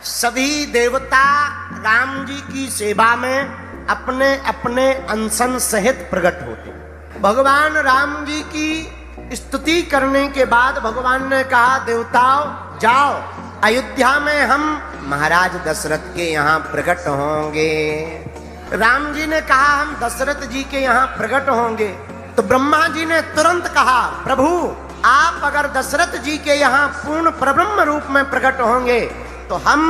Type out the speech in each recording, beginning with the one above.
सभी देवता राम जी की सेवा में अपने अपने अनशन सहित प्रकट होते। भगवान राम जी की स्तुति करने के बाद भगवान ने कहा, देवताओं जाओ, अयोध्या में हम महाराज दशरथ के यहाँ प्रकट होंगे। राम जी ने कहा हम दशरथ जी के यहाँ प्रकट होंगे, तो ब्रह्मा जी ने तुरंत कहा, प्रभु आप अगर दशरथ जी के यहाँ पूर्ण परब्रह्म रूप में प्रकट होंगे तो हम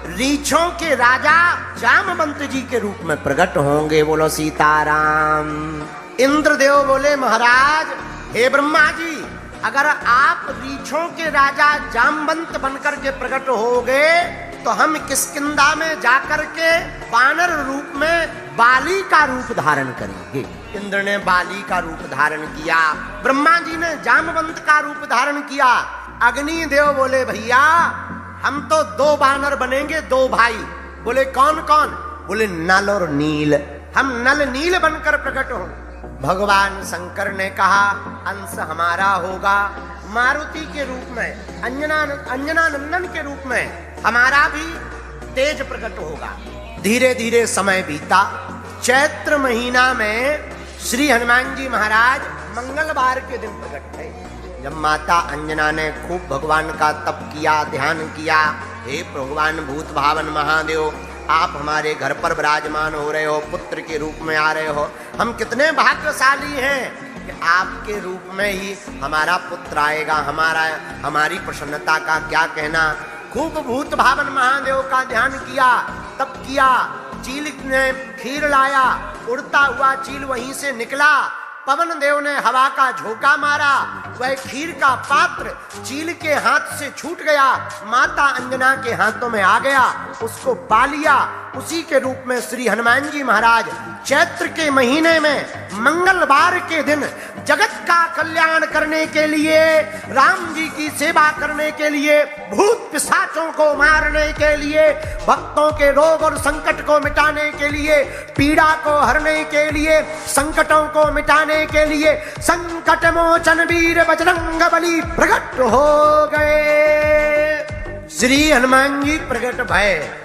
रीछों के राजा जामवंत जी के रूप में प्रकट होंगे। बोलो सीताराम। इंद्रदेव बोले, महाराज हे ब्रह्मा जी, अगर आप रीछों के राजा जामवंत बनकर के प्रकट होगे तो हम किष्किंधा में जाकर के वानर रूप में बाली का रूप धारण करेंगे। इंद्र ने बाली का रूप धारण किया, ब्रह्मा जी ने जामवंत का रूप धारण किया। अग्नि देव बोले, भैया हम तो दो वानर बनेंगे, दो भाई। बोले कौन कौन? बोले नल और नील, हम नल नील बनकर प्रकट हो। भगवान शंकर ने कहा अंश हमारा होगा, मारुति के रूप में, अंजना नंदन के रूप में हमारा भी तेज प्रकट होगा। धीरे धीरे समय बीता। चैत्र महीना में श्री हनुमान जी महाराज मंगलवार के दिन प्रकट थे। जब माता अंजना ने खूब भगवान का तप किया, ध्यान किया, हे भगवान भूत भावन महादेव, आप हमारे घर पर विराजमान हो रहे हो, पुत्र के रूप में आ रहे हो, हम कितने भाग्यशाली हैं कि आपके रूप में ही हमारा पुत्र आएगा, हमारी प्रसन्नता का क्या कहना। खूब भूत भावन महादेव का ध्यान किया, तप किया। चील ने खीर लाया, उड़ता हुआ चील वहीं से निकला। पवन देव ने हवा का झोंका मारा, वह खीर का पात्र चील के हाथ से छूट गया, माता अंजना के हाथों में आ गया, उसको पा लिया। उसी के रूप में श्री हनुमान जी महाराज चैत्र के महीने में मंगलवार के दिन जगत का कल्याण करने के लिए, राम जी की सेवा करने के लिए, भूत पिशाचों को मारने के लिए, भक्तों के रोग और संकट को मिटाने के लिए, पीड़ा को हरने के लिए, संकटों को मिटाने के लिए संकट मोचन वीर बजरंग बली प्रकट हो गए। श्री हनुमान जी प्रकट भय।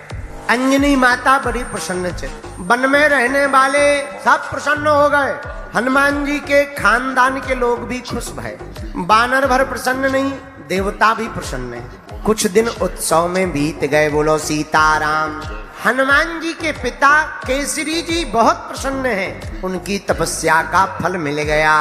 अंजनी माता बड़ी प्रसन्न थे, वन में रहने वाले सब प्रसन्न हो गए, हनुमान जी के खानदान के लोग भी खुश भय। बानर भर प्रसन्न नहीं, देवता भी प्रसन्न है। कुछ दिन उत्सव में बीत गए। बोलो सीताराम। हनुमान जी के पिता केसरी जी बहुत प्रसन्न हैं, उनकी तपस्या का फल मिल गया।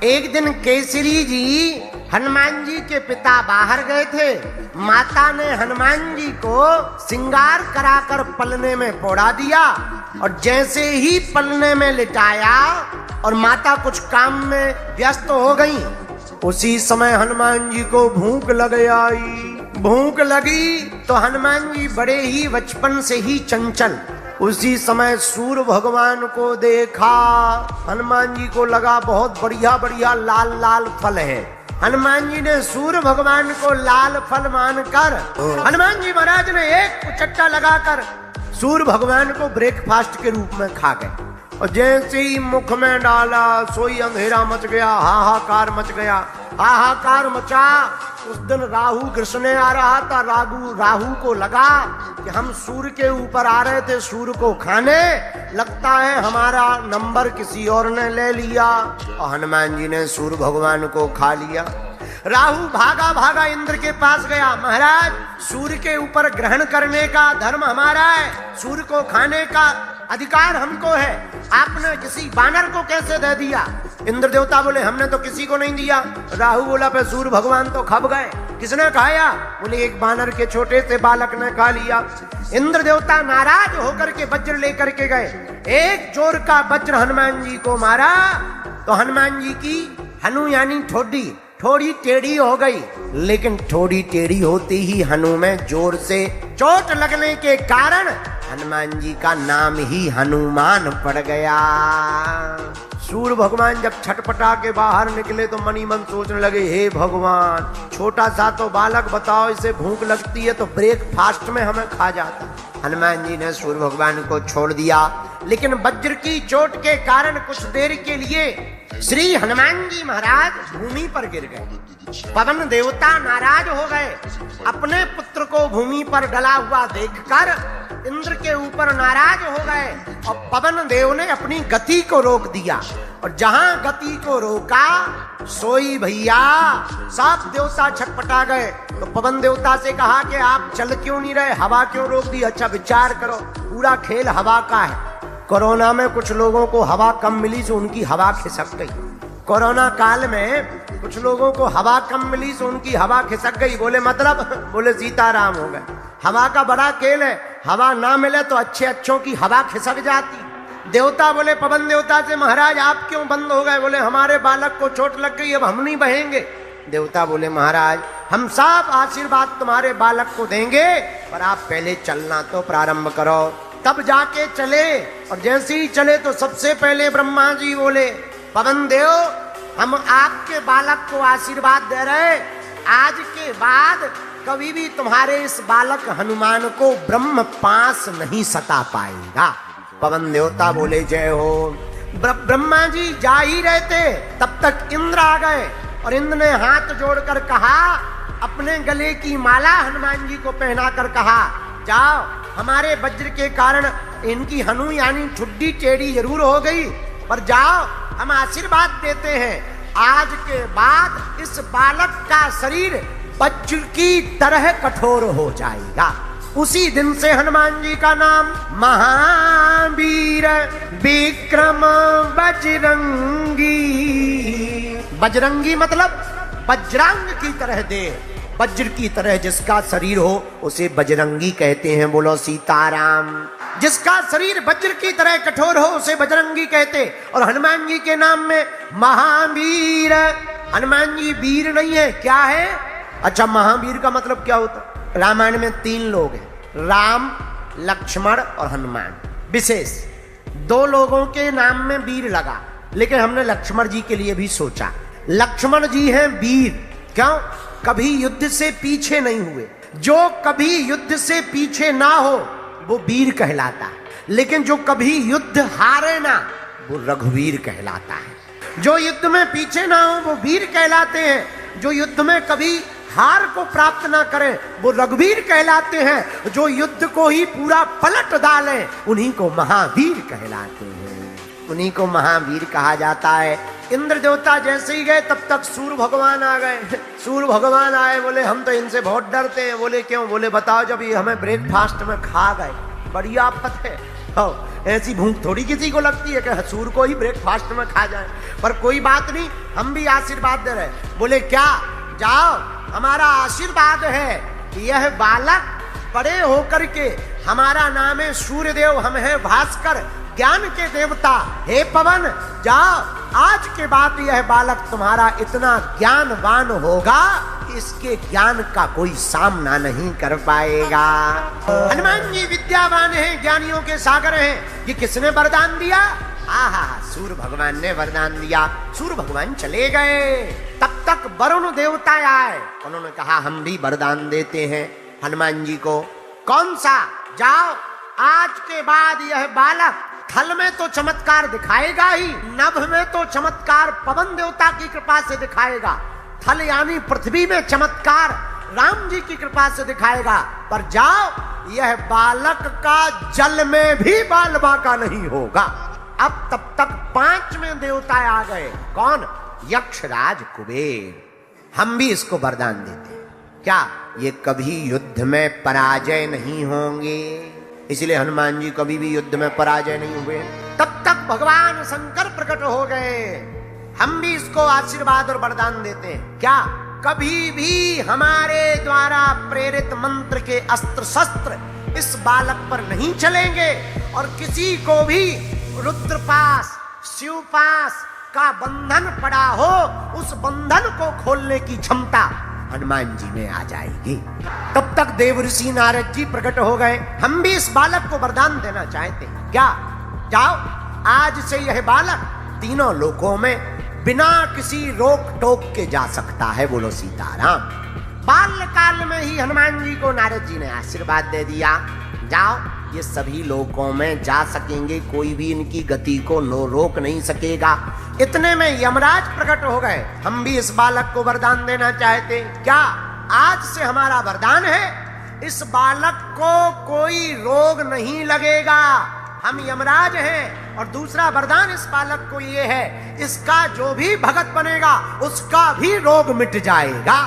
एक दिन केसरी जी हनुमान जी के पिता बाहर गए थे, माता ने हनुमान जी को श्रृंगार कराकर पलने में पौड़ा दिया, और जैसे ही पलने में लिटाया और माता कुछ काम में व्यस्त हो गई, उसी समय हनुमान जी को भूख लग आई। भूख लगी तो हनुमान जी बड़े ही बचपन से ही चंचल, उसी समय सूर्य भगवान को देखा। हनुमान जी को लगा बहुत बढ़िया बढ़िया लाल लाल फल है। हनुमान जी ने सूर्य भगवान को लाल फल मानकर हनुमान जी महाराज ने एक उचट्टा लगाकर सूर्य भगवान को ब्रेकफास्ट के रूप में खा गए, और जैसे ही मुख में डाला सोई अंधेरा मच गया, हाहाकार मच गया। हाहाकार मचा। उस दिन राहु कृष्ण आ रहा था, राहु को लगा कि हम सूर्य के ऊपर आ रहे थे सूर्य को खाने, लगता है हमारा नंबर किसी और ने ले लिया, और हनुमान जी ने सूर्य भगवान को खा लिया। राहु भागा भागा इंद्र के पास गया, महाराज सूर्य के ऊपर ग्रहण करने का धर्म हमारा है, सूर्य को खाने का अधिकार हमको है, आपने किसी वानर को कैसे दे दिया? इंद्र देवता बोले हमने तो किसी को नहीं दिया। राहु बोला पे सूर्य भगवान तो खप गए, किसने खाया? बोले एक वानर के छोटे से बालक ने खा लिया। इंद्र देवता नाराज होकर के वज्र लेकर के गए, एक जोर का वज्र हनुमान जी को मारा, तो हनुमान जी की हनु यानी ठोडी थोड़ी टेढ़ी हो गई, लेकिन थोड़ी टेढ़ी होती ही हनु में जोर से चोट लगने के कारण हनुमान जी का नाम ही हनुमान पड़ गया। सूर्य भगवान जब छटपटा के बाहर निकले तो मनी मन सोचने लगे, हे भगवान छोटा सा तो बालक, बताओ इसे भूख लगती है तो ब्रेकफास्ट में हमें खा जाता। हनुमान जी ने सूर्य भगवान को छोड़ दिया, लेकिन वज्र की चोट के कारण कुछ देर के लिए श्री हनुमान जी महाराज भूमि पर गिर गए। पवन देवता नाराज हो गए। अपने पुत्र को भूमि पर डला हुआ देखकर इंद्र के ऊपर नाराज हो गए और पवन देव ने अपनी गति को रोक दिया। और जहां गति को रोका सोई भैया सब देवता छटपटा गए। तो पवन देवता से कहा कि आप चल क्यों नहीं रहे, हवा क्यों रोक दी? अच्छा विचार करो, पूरा खेल हवा का है। कोरोना में कुछ लोगों को हवा कम मिली तो उनकी हवा खिसक गई। कोरोना काल में कुछ लोगों को हवा कम मिली तो उनकी हवा खिसक गई। बोले मतलब? बोले सीताराम हो गए। हवा का बड़ा खेल है, हवा ना मिले तो अच्छे अच्छों की हवा खिसक जाती। देवता बोले पवन देवता से, महाराज आप क्यों बंद हो गए? बोले हमारे बालक को चोट लग गई, अब हम नहीं बहेंगे। देवता बोले महाराज हम सब आशीर्वाद तुम्हारे बालक को देंगे, पर आप पहले चलना तो प्रारंभ करो। तब जाके चले, और जैसे ही चले तो सबसे पहले ब्रह्मा जी बोले पवन देव हम आपके बालक को आशीर्वाद दे रहे, आज के बाद कभी भी तुम्हारे इस बालक हनुमान को ब्रह्म पास नहीं सता पाएगा। पवन देवता बोले जय हो। ब्रह्मा जी जा ही रहे थे तब तक इंद्र आ गए और इंद्र ने हाथ जोड़कर कहा, अपने गले की माला हनुमान जी को पहनाकर कहा, जाओ हमारे वज्र के कारण इनकी हनु यानी ठुड्डी टेढ़ी जरूर हो गई, पर जाओ हम आशीर्वाद देते हैं, आज के बाद इस बालक का शरीर वज्र की तरह कठोर हो जाएगा। उसी दिन से हनुमान जी का नाम महावीर विक्रम बजरंगी। बजरंगी मतलब वज्रांग की तरह देह, वज्र की तरह जिसका शरीर हो उसे बजरंगी कहते हैं। बोलो सीताराम। जिसका शरीर वज्र की तरह कठोर हो उसे बजरंगी कहते। और हनुमान जी के नाम में महावीर, हनुमान जी वीर नहीं है, क्या है? अच्छा महावीर का मतलब क्या होता? रामायण में 3 लोग हैं, राम लक्ष्मण और हनुमान। विशेष 2 लोगों के नाम में वीर लगा, लेकिन हमने लक्ष्मण जी के लिए भी सोचा। लक्ष्मण जी हैं वीर, क्यों? कभी युद्ध से पीछे नहीं हुए। जो कभी युद्ध से पीछे ना हो वो वीर कहलाता है, लेकिन जो कभी युद्ध हारे ना वो रघुवीर कहलाता है। जो युद्ध में पीछे ना हो वो वीर कहलाते हैं, जो युद्ध में कभी हार को प्राप्त ना करें वो रघुवीर कहलाते हैं, जो युद्ध को ही पूरा पलट डालें उन्हीं को महावीर कहलाते हैं, उन्हीं को महावीर कहा जाता है। इंद्र देवता जैसे ही गए तब तक सूर्य भगवान आ गए। सूर्य भगवान आए, बोले हम तो इनसे बहुत डरते हैं। बोले क्यों? बोले बताओ, जब ये हमें ब्रेकफास्ट में खा गए, बड़ी आफत है। ऐसी भूख थोड़ी किसी को लगती है कि सूर्य को ही ब्रेकफास्ट में खा जाए, पर कोई बात नहीं, हम भी आशीर्वाद दे रहे। बोले क्या? जाओ हमारा आशीर्वाद है कि यह बालक बड़े होकर के, हमारा नाम है सूर्यदेव, हम है भास्कर, ज्ञान के देवता। हे पवन जाओ, आज के बाद यह बालक तुम्हारा इतना ज्ञानवान होगा कि इसके ज्ञान का कोई सामना नहीं कर पाएगा। हनुमान जी विद्यावान हैं, ज्ञानियों के सागर हैं। ये किसने वरदान दिया? आहा, सूर्य भगवान ने वरदान दिया। सूर्य भगवान चले गए, तब तक वरुण देवता आए, उन्होंने कहा हम भी वरदान देते हैं हनुमान जी को। कौन सा? जाओ आज के बाद यह बालक थल में तो चमत्कार दिखाएगा ही, नभ में तो चमत्कार पवन देवता की कृपा से दिखाएगा। थल यानी पृथ्वी में चमत्कार राम जी की कृपा से दिखाएगा। पर जाओ यह बालक का जल में भी बाल बांका नहीं होगा। अब तब तक 5वें देवता आ गए। कौन? यक्षराज कुबेर। हम भी इसको वरदान देते हैं, क्या ये कभी युद्ध में पराजय नहीं होंगे, इसलिए हनुमान जी कभी भी युद्ध में पराजय नहीं हुए। तब तक भगवान शंकर प्रकट हो गए। हम भी इसको आशीर्वाद और वरदान देते हैं, क्या कभी भी हमारे द्वारा प्रेरित मंत्र के अस्त्र शस्त्र इस बालक पर नहीं चलेंगे, और किसी को भी रुद्रपास शिवपास का बंधन पड़ा हो उस बंधन को खोलने की क्षमता हनुमान जी में आ जाएगी। तब तक देव ऋषि नारद जी प्रकट हो गए। हम भी इस बालक को वरदान देना चाहते हैं, क्या जाओ आज से यह बालक तीनों लोकों में बिना किसी रोक टोक के जा सकता है। बोलो सीताराम। बाल्यकाल में ही हनुमान जी को नारद जी ने आशीर्वाद दे दिया, जाओ ये सभी लोकों में जा सकेंगे, कोई भी इनकी गति को रोक नहीं सकेगा। इतने में यमराज प्रकट हो गए। हम भी इस बालक को वरदान देना चाहते, क्या आज से हमारा वरदान है, इस बालक को कोई रोग नहीं लगेगा। हम यमराज हैं। और दूसरा वरदान इस बालक को ये है, इसका जो भी भगत बनेगा उसका भी रोग मिट जाएगा।